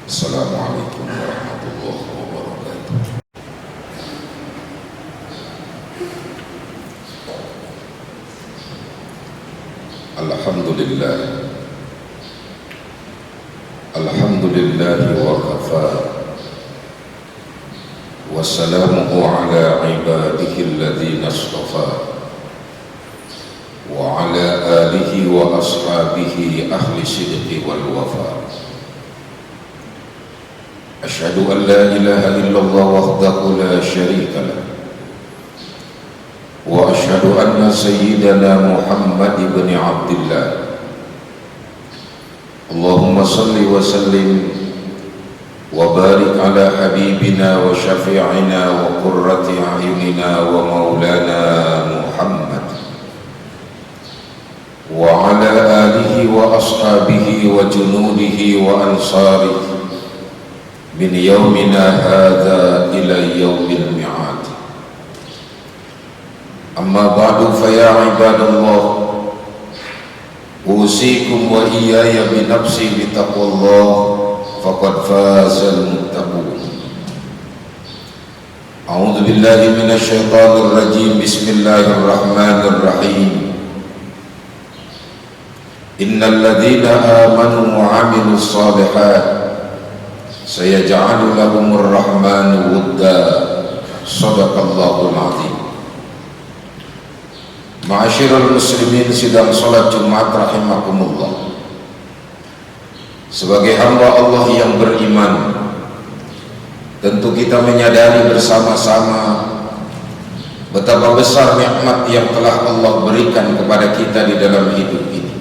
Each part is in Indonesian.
Assalamualaikum warahmatullahi wabarakatuh. Alhamdulillah, alhamdulillah wa kafa, wassalamuhu ala ibadihi alladhina astafa, wa ala alihi wa ashabihi ahli sidqi wal wafa. Asyhadu an la ilaha illallah wahdahu la syarika lah, wa asyhadu anna sayyidana Muhammad ibn Abdillah. Allahumma salli wa sallim wa barik ala habibina wa syafi'ina wa qurrati a'yunina wa maulana Muhammad wa ala alihi wa ashabihi wa junudihi wa ansarihi min yaumina hadha ila yaumil mi'ad. Amma ba'du, fa ya ibadallah, usikum wa iyaya bi nafsi bi taqwallah, faqad fazal muttaqun. A'udzu billahi minasy syaithanir rajim. Bismillahirrahmanirrahim. Innal ladzina amanu wa 'amilus shalihat sayaj'alu lahumur rahmanu wudda. Shadaqallahul azim. Ma'asyiral muslimin sidang salat Jumat rahimakumullah. Sebagai hamba Allah yang beriman, tentu kita menyadari bersama-sama betapa besar nikmat yang telah Allah berikan kepada kita di dalam hidup ini.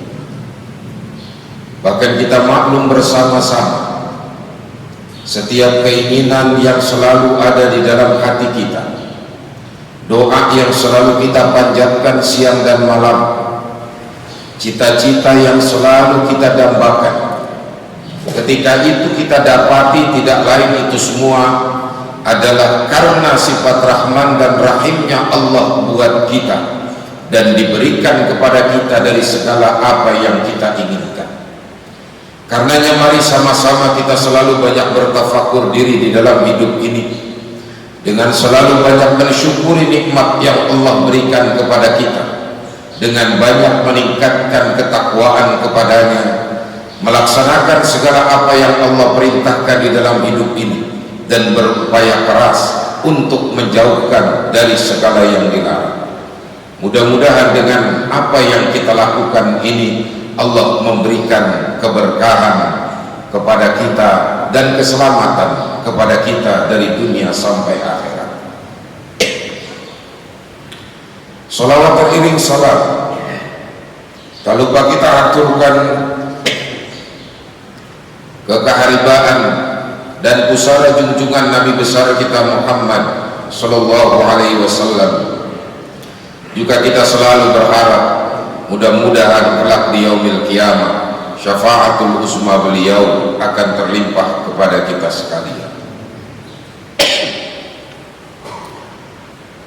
Bahkan kita maklum bersama-sama setiap keinginan yang selalu ada di dalam hati kita, doa yang selalu kita panjatkan siang dan malam, cita-cita yang selalu kita dambakan, ketika itu kita dapati tidak lain itu semua adalah karena sifat Rahman dan Rahimnya Allah buat kita dan diberikan kepada kita dari segala apa yang kita inginkan. Karenanya mari sama-sama kita selalu banyak bertafakur diri di dalam hidup ini, dengan selalu banyak mensyukuri nikmat yang Allah berikan kepada kita, dengan banyak meningkatkan ketakwaan kepadanya, melaksanakan segala apa yang Allah perintahkan di dalam hidup ini, dan berupaya keras untuk menjauhkan dari segala yang dilarang. Mudah-mudahan dengan apa yang kita lakukan ini Allah memberikan keberkahan kepada kita dan keselamatan kepada kita dari dunia sampai akhirat. Salawat teriring salam tak lupa kita aturkan kekaharibaan dan pusara junjungan Nabi besar kita Muhammad sallallahu alaihi wasallam. Juga kita selalu berharap mudah-mudahan kelak di yaumil qiyamah syafaatul usma beliau akan terlimpah kepada kita sekalian.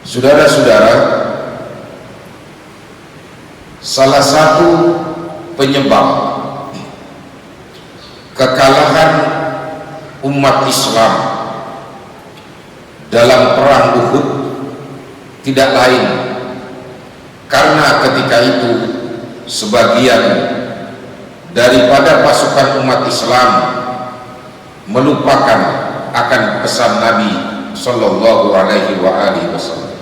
Saudara-saudara, salah satu penyebab kekalahan umat Islam dalam perang Uhud tidak lain karena ketika itu sebagian daripada pasukan umat Islam melupakan akan pesan Nabi sallallahu alaihi wasallam.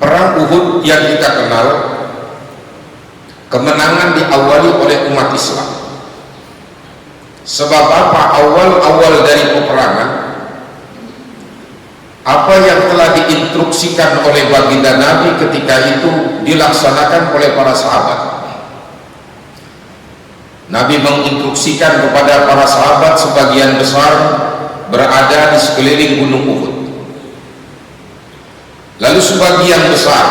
Perang Uhud yang kita kenal, kemenangan diawali oleh umat Islam. Sebab apa? Awal-awal dari peperangan, apa yang telah diinstruksikan oleh baginda Nabi ketika itu dilaksanakan oleh para sahabat. Nabi menginstruksikan kepada para sahabat sebagian besar berada di sekeliling gunung Uhud. Lalu sebagian besar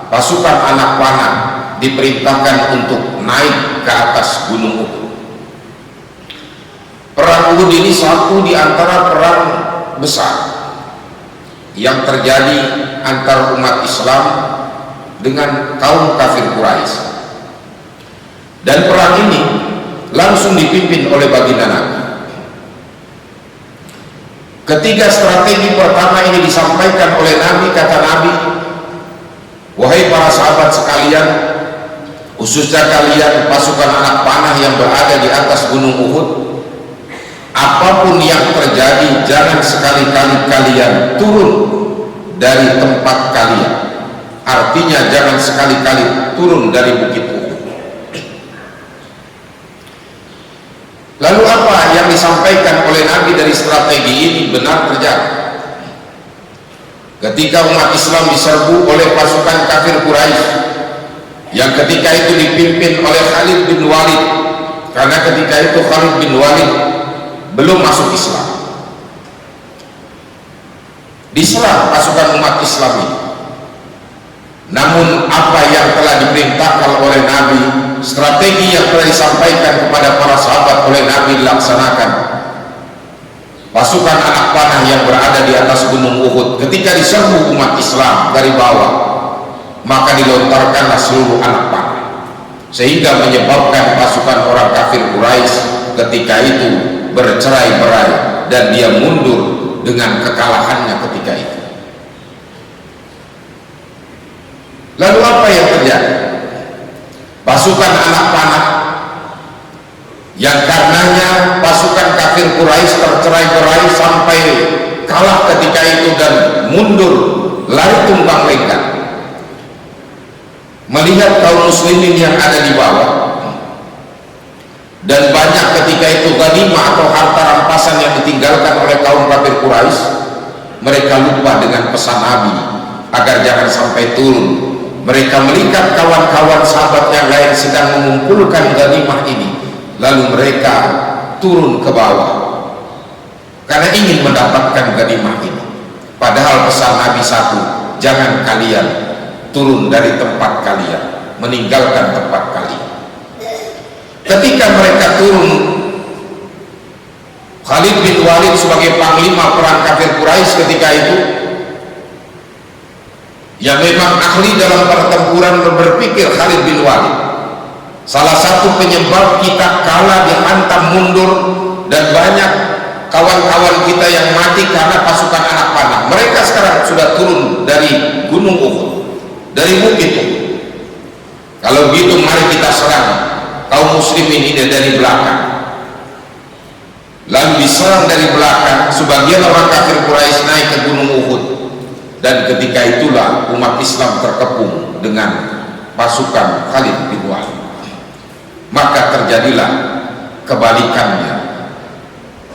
pasukan anak panah diperintahkan untuk naik ke atas gunung Uhud. Perang Uhud ini satu di antara perang besar yang terjadi antara umat Islam dengan kaum kafir Quraisy. Dan perang ini langsung dipimpin oleh baginda Nabi. Ketika strategi pertama ini disampaikan oleh Nabi, kata Nabi, wahai para sahabat sekalian, khususnya kalian pasukan anak panah yang berada di atas gunung Uhud, apapun yang terjadi, jangan sekali-kali kalian turun dari tempat kalian. Artinya jangan sekali-kali turun dari bukit Uhud. Lalu apa yang disampaikan oleh Nabi dari strategi ini benar terjadi. Ketika umat Islam diserbu oleh pasukan kafir Quraisy yang ketika itu dipimpin oleh Khalid bin Walid, karena ketika itu Khalid bin Walid belum masuk Islam, diserang pasukan umat Islam ini. Namun apa yang telah diperintahkan oleh Nabi, strategi yang telah disampaikan kepada para sahabat oleh Nabi dilaksanakan. Pasukan anak panah yang berada di atas gunung Uhud ketika diserbu umat Islam dari bawah, maka dilontarkanlah seluruh anak panah, sehingga menyebabkan pasukan orang kafir Quraisy ketika itu bercerai-berai dan dia mundur dengan kekalahannya ketika itu. Lalu apa yang terjadi? Pasukan anak panah yang karenanya pasukan kafir Quraisy tercerai-berai sampai kalah ketika itu dan mundur, lari tumbang langgang, melihat kaum muslimin yang ada di bawah dan banyak ketika itu ghanimah atau harta rampasan yang ditinggalkan oleh kaum kafir Quraisy, mereka lupa dengan pesan Nabi agar jangan sampai turun. Mereka melihat kawan-kawan sahabat yang lain sedang mengumpulkan ghanimah ini, lalu mereka turun ke bawah karena ingin mendapatkan ghanimah ini. Padahal pesan Nabi satu, jangan kalian turun dari tempat kalian, meninggalkan tempat kalian. Ketika mereka turun, Khalid bin Walid sebagai panglima perang kafir Quraisy ketika itu, yang memang ahli dalam pertempuran, berpikir Khalid bin Walid, salah satu penyebab kita kalah, dihantam mundur, dan banyak kawan-kawan kita yang mati karena pasukan anak panah. Mereka sekarang sudah turun dari gunung Uhud, dari bukit Uhud. Kalau begitu mari kita serang kaum muslimin ini dari belakang. Lalu diserang dari belakang, sebagian orang kafir Quraisy naik ke gunung Uhud. Dan ketika itulah umat Islam terkepung dengan pasukan Khalid bin Walid. Maka terjadilah kebalikannya.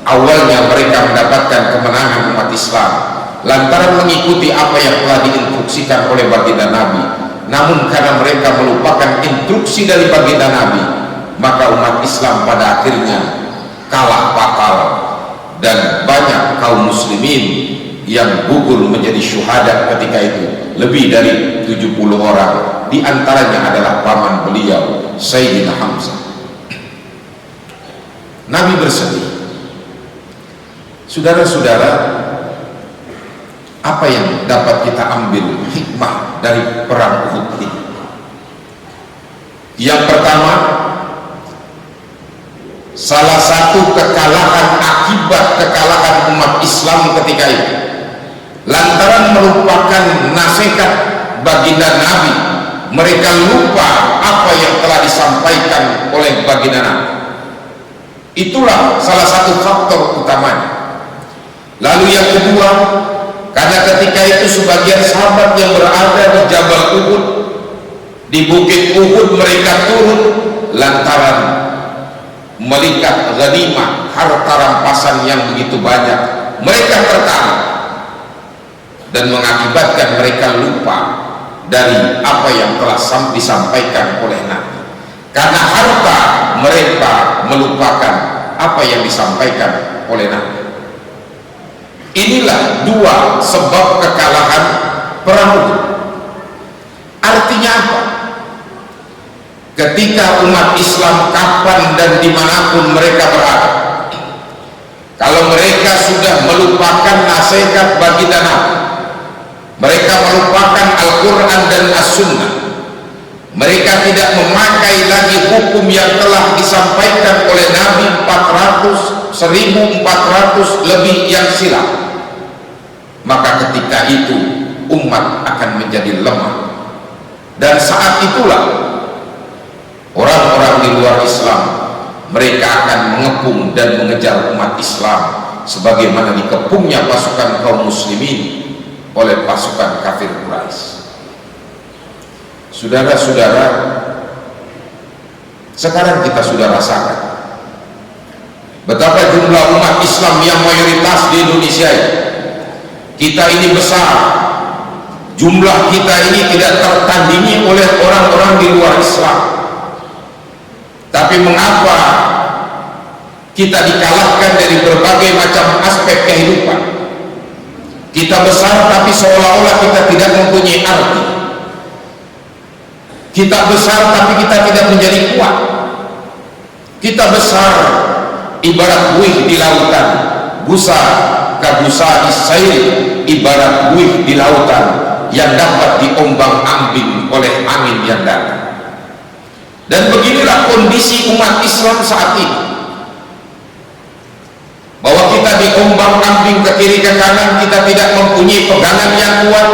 Awalnya mereka mendapatkan kemenangan umat Islam lantaran mengikuti apa yang telah diinstruksikan oleh baginda Nabi. Namun karena mereka melupakan instruksi dari baginda Nabi, maka umat Islam pada akhirnya kalah fatal dan banyak kaum muslimin yang gugur menjadi syuhada ketika itu, lebih dari 70 orang, di antaranya adalah paman beliau Sayyidina Hamzah. Nabi bersedih. Saudara-saudara, apa yang dapat kita ambil hikmah dari perang Uhud ini? Yang pertama, salah satu kekalahan akibat kekalahan umat Islam ketika itu lantaran melupakan nasihat baginda Nabi. Mereka lupa apa yang telah disampaikan oleh baginda Nabi. Itulah salah satu faktor utamanya. Lalu yang kedua, karena ketika itu sebagian sahabat yang berada di Jabal Uhud, di bukit Uhud, mereka turun lantaran melihat ghanimah, harta rampasan yang begitu banyak. Mereka tertarik dan mengakibatkan mereka lupa dari apa yang telah disampaikan oleh Nabi. Karena harta, mereka melupakan apa yang disampaikan oleh Nabi. Inilah dua sebab kekalahan perang Uhud. Artinya apa? Ketika umat Islam kapan dan dimanapun mereka berada, kalau mereka sudah melupakan nasihat baginda Nabi, mereka melupakan Al-Quran dan As-Sunnah, Mereka tidak memakai lagi hukum yang telah disampaikan oleh Nabi 1400 lebih yang silam. Maka ketika itu umat akan menjadi lemah, dan saat itulah orang-orang di luar Islam mereka akan mengepung dan mengejar umat Islam sebagaimana dikepungnya pasukan kaum muslimin oleh pasukan kafir Quraisy. Saudara-saudara, sekarang kita sudah rasakan betapa jumlah umat Islam yang mayoritas di Indonesia ini. Kita ini besar, jumlah kita ini tidak tertandingi oleh orang-orang di luar Islam. Tapi mengapa kita dikalahkan dari berbagai macam aspek kehidupan? Kita besar tapi seolah-olah kita tidak mempunyai arti. Kita besar tapi kita tidak menjadi kuat. Kita besar ibarat buih di lautan, busa kabusa isail, ibarat buih di lautan yang dapat diombang-ambing oleh angin yang datang. Dan beginilah kondisi umat Islam saat ini, bahwa kita diombang-ambing ke kiri ke kanan, kita tidak mempunyai pegangan yang kuat,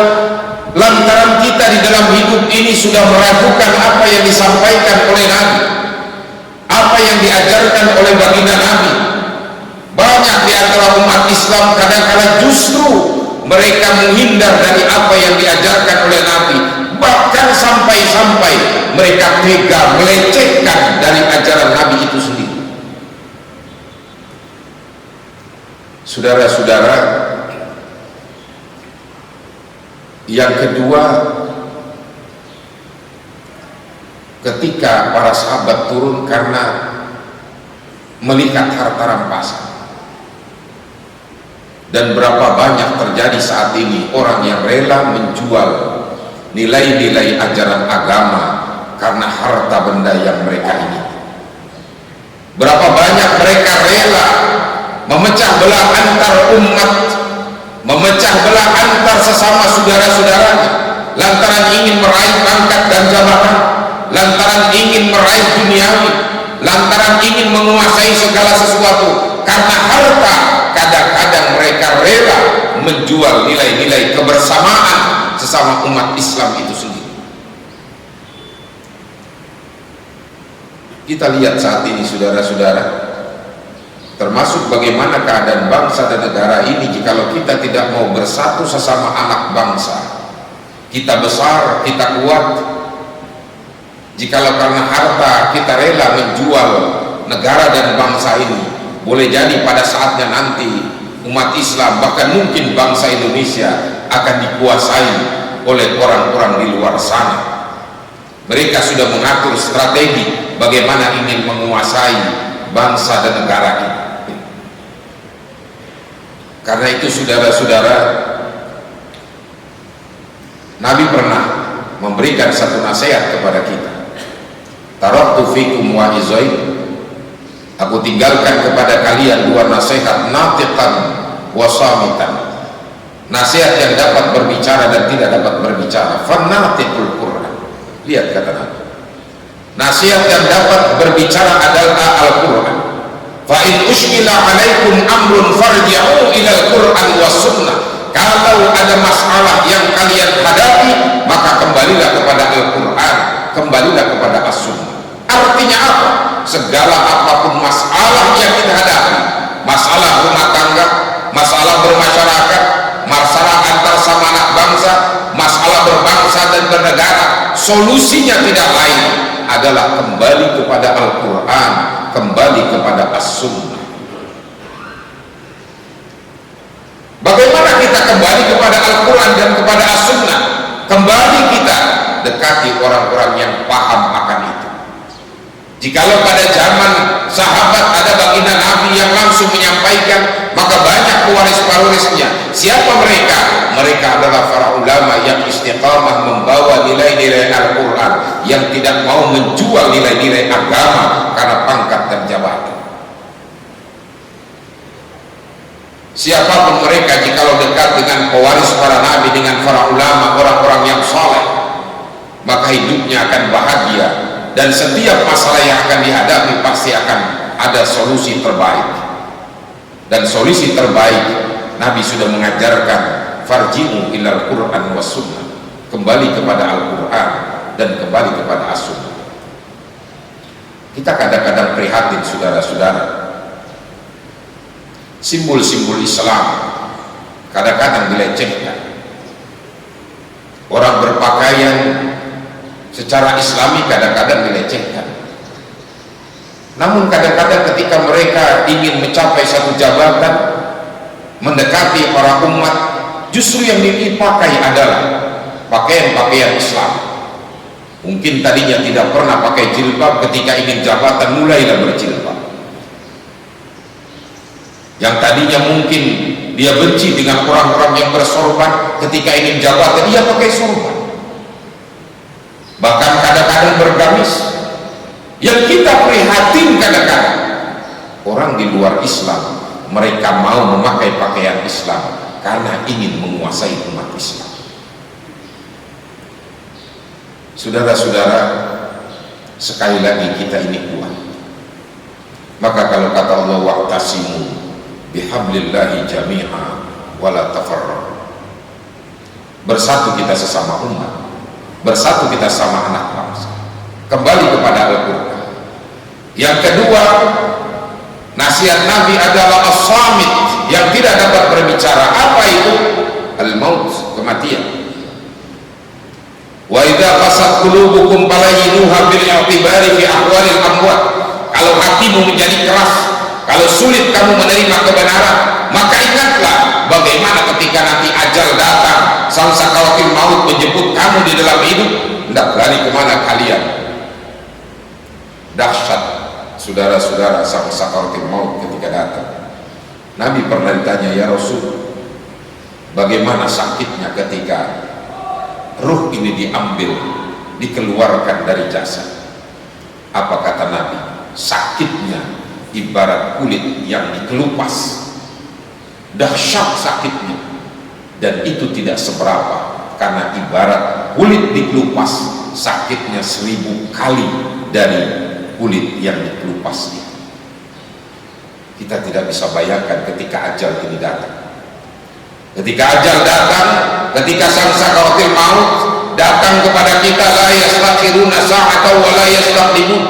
lantaran kita di dalam hidup ini sudah meragukan apa yang disampaikan oleh Nabi, apa yang diajarkan oleh baginda Nabi. Banyak di antara umat Islam kadang-kadang justru mereka menghindar dari apa yang diajarkan oleh Nabi, bahkan sampai-sampai mereka tega melecehkan dari ajaran Nabi itu sendiri. Saudara-saudara, yang kedua, ketika para sahabat turun karena melihat harta rampasan, dan berapa banyak terjadi saat ini orang yang rela menjual nilai-nilai ajaran agama karena harta benda yang mereka ingin. Berapa banyak mereka rela memecah belah antar umat, memecah belah antar sesama saudara-saudaranya, lantaran ingin meraih pangkat dan jabatan, lantaran ingin meraih duniawi, lantaran ingin menguasai segala sesuatu. Karena harta, kadang-kadang mereka rela menjual nilai-nilai kebersamaan sesama umat Islam itu sendiri. Kita lihat saat ini saudara-saudara, termasuk bagaimana keadaan bangsa dan negara ini jikalau kita tidak mau bersatu sesama anak bangsa. Kita besar, kita kuat, jikalau karena harta kita rela menjual negara dan bangsa ini, boleh jadi pada saatnya nanti umat Islam, bahkan mungkin bangsa Indonesia akan dikuasai oleh orang-orang di luar sana. Mereka sudah mengatur strategi bagaimana ingin menguasai bangsa dan negara ini. Karena itu saudara-saudara, Nabi pernah memberikan satu nasihat kepada kita. Taraktu fikum wa'izain, aku tinggalkan kepada kalian dua nasihat, natiqan wa samitan. Nasihat yang dapat berbicara dan tidak dapat berbicara. Fanatiqul Quran. Lihat kata Nabi, nasihat yang dapat berbicara adalah Al-Quran. Fa in ushkila alaikum amrun farji'u ila al-Quran was sunnah. Kalau ada masalah yang kalian hadapi, maka kembalilah kepada Al-Quran, kembalilah kepada As-Sunnah. Artinya apa? Segala apapun masalah yang kita hadapi, masalah rumah tangga, masalah bermasyarakat, masalah antar sama anak bangsa, masalah berbangsa dan bernegara, solusinya tidak lain adalah kembali kepada Al-Quran, kembali kepada As-Sunnah. Bagaimana kita kembali kepada Al-Quran dan kepada As-Sunnah? Kembali kita dekati orang-orang yang paham akan itu. Jikalau pada zaman sahabat ada baginda Nabi yang langsung menyampaikan, maka banyak pewaris-pewarisnya. Siapa mereka? Mereka adalah para ulama yang istiqamah membawa nilai-nilai Al-Quran, yang tidak mau menjual nilai-nilai agama karena pangkat dan jabatan. Siapapun mereka, jikalau dekat dengan pewaris para nabi, dengan para ulama, orang-orang yang saleh, maka hidupnya akan bahagia, dan setiap masalah yang akan dihadapi pasti akan ada solusi terbaik. Dan solusi terbaik Nabi sudah mengajarkan, farji'u ilal Qur'an was sunnah, kembali kepada Al-Quran dan kembali kepada As-Sunnah. Kita kadang-kadang prihatin saudara-saudara, simbol-simbol Islam kadang-kadang dilecehkan. Orang berpakaian secara Islami kadang-kadang dilecehkan. Namun kadang-kadang ketika mereka ingin mencapai satu jabatan, mendekati para umat, justru yang dipakai adalah pakaian-pakaian Islam. Mungkin tadinya tidak pernah pakai jilbab, ketika ingin jabatan mulailah berjilbab. Yang tadinya mungkin dia benci dengan orang-orang yang bersorban, ketika ingin jabatan dia pakai sorban. Bahkan kadang-kadang bergamis. Yang kita prihatin kadang-kadang, orang di luar Islam mereka mau memakai pakaian Islam karena ingin menguasai umat Islam. Saudara-saudara, sekali lagi kita ini kuat. Maka kalau kata Allah, wa'tasimu bihablillahi jami'a wala tafarraqu, bersatu kita sesama umat, bersatu kita sama anak bangsa, kembali kepada Al-Quran. Yang kedua, nasihat Nabi adalah as-samit, yang tidak dapat berbicara. Apa itu? Al-maut, kematian. Wa idza qasat qulubukum falayyinuha bil i'tibari fi ahwalil amwat. Kalau hatimu menjadi keras, kalau sulit kamu menerima kebenaran, maka ingatlah bagaimana ketika nanti ajal datang, sang sakaratul maut menjemput kamu di dalam hidup, hendak lari kemana kalian? Dahsyat saudara-saudara sang sakaratul maut ketika datang. Nabi pernah ditanya, ya Rasul, bagaimana sakitnya ketika ruh ini diambil, dikeluarkan dari jasad? Apa kata Nabi? Sakitnya ibarat kulit yang dikelupas. Dahsyat sakitnya, dan itu tidak seberapa, karena ibarat kulit dikelupas, sakitnya 1000 kali dari kulit yang dikelupas itu. Kita tidak bisa bayangkan ketika ajal ini datang. Ketika ajal datang, ketika sang sakaratul maut datang kepada kita, la yastakhiruna sa'atan wa la yastaqdimun.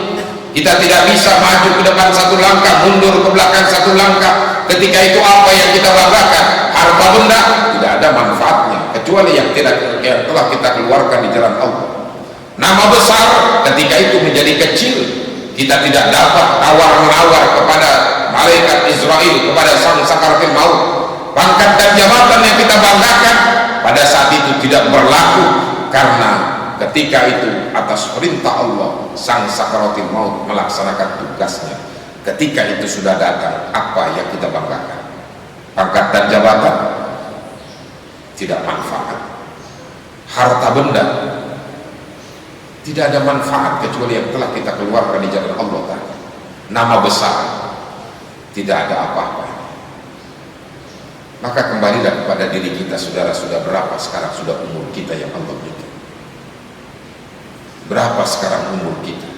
Kita tidak bisa maju ke depan satu langkah, mundur ke belakang satu langkah. Ketika itu apa yang kita banggakan? Harta benda tidak ada manfaatnya kecuali yang telah kita keluarkan di jalan Allah. Nama besar ketika itu menjadi kecil. Kita tidak dapat tawar-menawar kepada malaikat Israel, kepada sang sakaratul maut. Pangkat dan jabatan yang kita banggakan pada saat itu tidak berlaku, karena ketika itu atas perintah Allah sang sakaratul maut melaksanakan tugasnya. Ketika itu sudah datang, apa yang kita banggakan? Pangkat dan jabatan tidak manfaat, harta benda tidak ada manfaat kecuali yang telah kita keluarkan di jalan Allah tadi. Nama besar tidak ada apa-apa. Maka kembalilah kepada diri kita, saudara. Sudah berapa sekarang sudah umur kita yang Allah berikan? Berapa sekarang umur kita?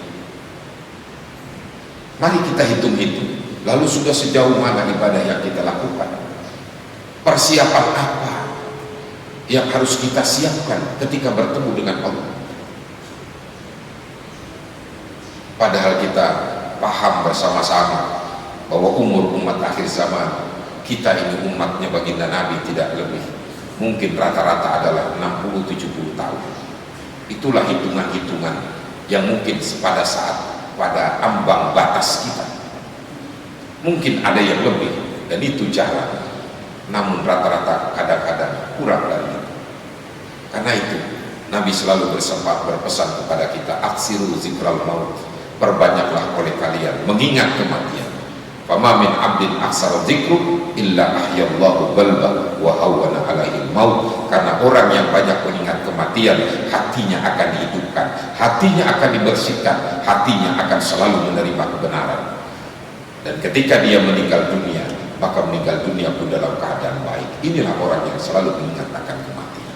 Mari kita hitung-hitung. Lalu sudah sejauh mana ibadah yang kita lakukan? Persiapan apa yang harus kita siapkan ketika bertemu dengan Allah? Padahal kita paham bersama-sama bahwa umur umat akhir zaman, kita ini umatnya baginda Nabi tidak lebih, mungkin rata-rata adalah 60-70 tahun. Itulah hitungan-hitungan yang mungkin pada saat, pada ambang batas kita. Mungkin ada yang lebih, dan itu jarang. Namun rata-rata kadang-kadang kurang dari itu. Karena itu Nabi selalu berpesan kepada kita, aksiru zikral maut, perbanyaklah oleh kalian mengingat kematian. Fama min abdin aksara dzikru illa ahyallahu balba wa hawwana alaihi maut. Karena orang yang banyak mengingat kematian, hatinya akan dihidupkan, hatinya akan dibersihkan, hatinya akan selalu menerima kebenaran. Dan ketika dia meninggal dunia, maka meninggal dunia pun dalam keadaan baik. Inilah orang yang selalu mengingat akan kematian.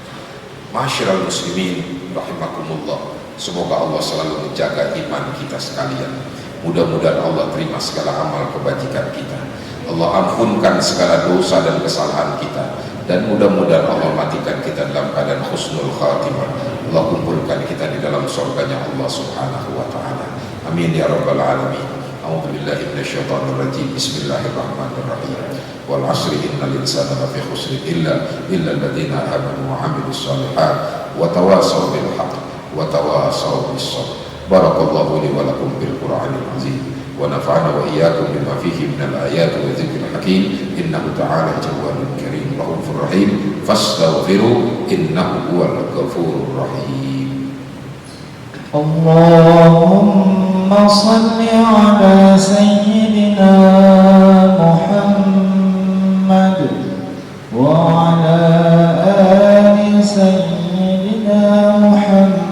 Masyiral muslimin rahimakumullah. Semoga Allah selalu menjaga iman kita sekalian. Mudah-mudahan Allah terima segala amal kebajikan kita. Allah ampunkan segala dosa dan kesalahan kita, dan mudah-mudahan Allah matikan kita dalam keadaan husnul khatimah. Allah kumpulkan kita di dalam surganya Allah subhanahu wa ta'ala. Amin ya rabbal alamin. A'udzu billahi minasyaitonir rajim. Bismillahirrahmanirrahim. Wal 'asri innal insana lafi khusr illa alladziina aamanu wa 'amilus shalihaat wa tawassaw bil haqq wa tawassaw bis sabr. Barakallahu li wa lakum bil Qur'anil azim wa nafa'ana wa iyyakum bima fihi minal ayati wa dzikril hakim. Innahu ta'ala jawwadun karim rahufur rahim. Fastaghfiru innahu huwal ghafurur rahim. Allahumma salli ala sayyidina Muhammad wa ala ali sayyidina Muhammad.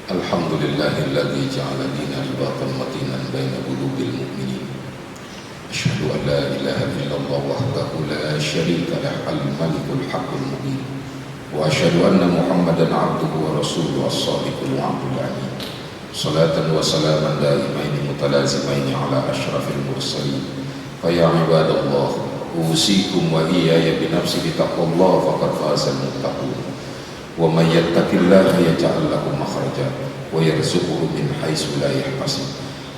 Alhamdulillahilladzi ja'ala dinal batal matinan baina qulubil mu'minin. Asyhadu an la ilaha illallah wahdahu la syarika lah al-malikul haqqul mubin. Wa asyhadu anna Muhammadan 'abduhu wa rasuluhu as-shadiqul wa'dul amin. Salatan wa salaman daimaini mutalazimaini ala asyrafil mursalin. Fa ya ibadallah, usikum wa iyaya bi nafsi bittaqwallah faqad fazal muttaqun. Wa may yattaqillaha yaj'al lahu makhraja wa yarzuqhu min haitsu la yahtasib.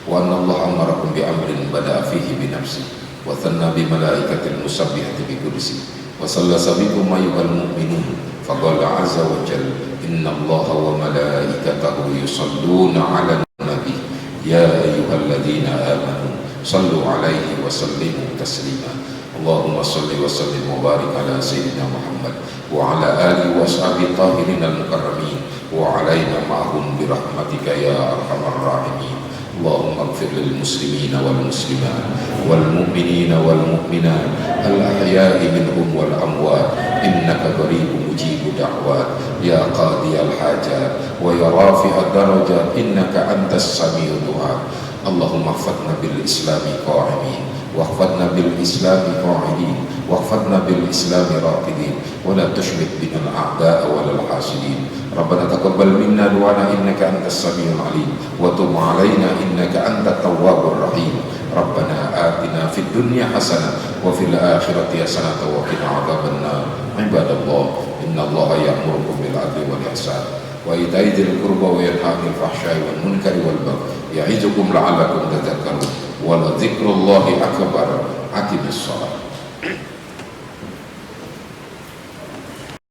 Wa anna Allah amarakum bi amrin bada'a fihi bi nafsi wa thanna bi malaikatil musabbihati bi kursi wa sallasa bikum ayyuhal mu'minun fa qala 'azza wa jalla inna Allaha wa malaikatahu yusalluna 'alan nabi ya ayyuhalladzina amanu sallu 'alaihi wa sallimu taslima. Allahumma salli wa sallim wa barik ala sayyidina Muhammad wa ala alihi wa ashabihi tahirin al-mukarramin wa alaina ma'hum bi rahmatika ya arhamar rahimin. Allahumma ighfir lil muslimina wal muslimat wal mu'minina wal mu'minat al ahya'i minhum wal amwat innaka qaribun mujibud da'wat ya qadiyal hajat wa ya rafi'ad darajat innaka antas sami'ud du'a. Allahumma ihfadna bil islami qa'imin واحفظنا بالإسلام قاعدين واحفظنا بالإسلام راقدين ولا تشمت بنا الأعداء ولا الحاسدين. ربنا تقبل منا دعانا إنك أنت السميع العليم وتب علينا إنك أنت التواب الرحيم. ربنا آتنا في الدنيا حسنة وفي الآخرة حسنة وقنا عذاب النار. عباد الله إن الله يأمركم بالعدل والإحسان وإيتاء ذي القربى وينهى عن الفحشاء والمنكر والبغي يعظكم لعلكم تذكرون. ولذكر الله أكبر. أقم الصلاة.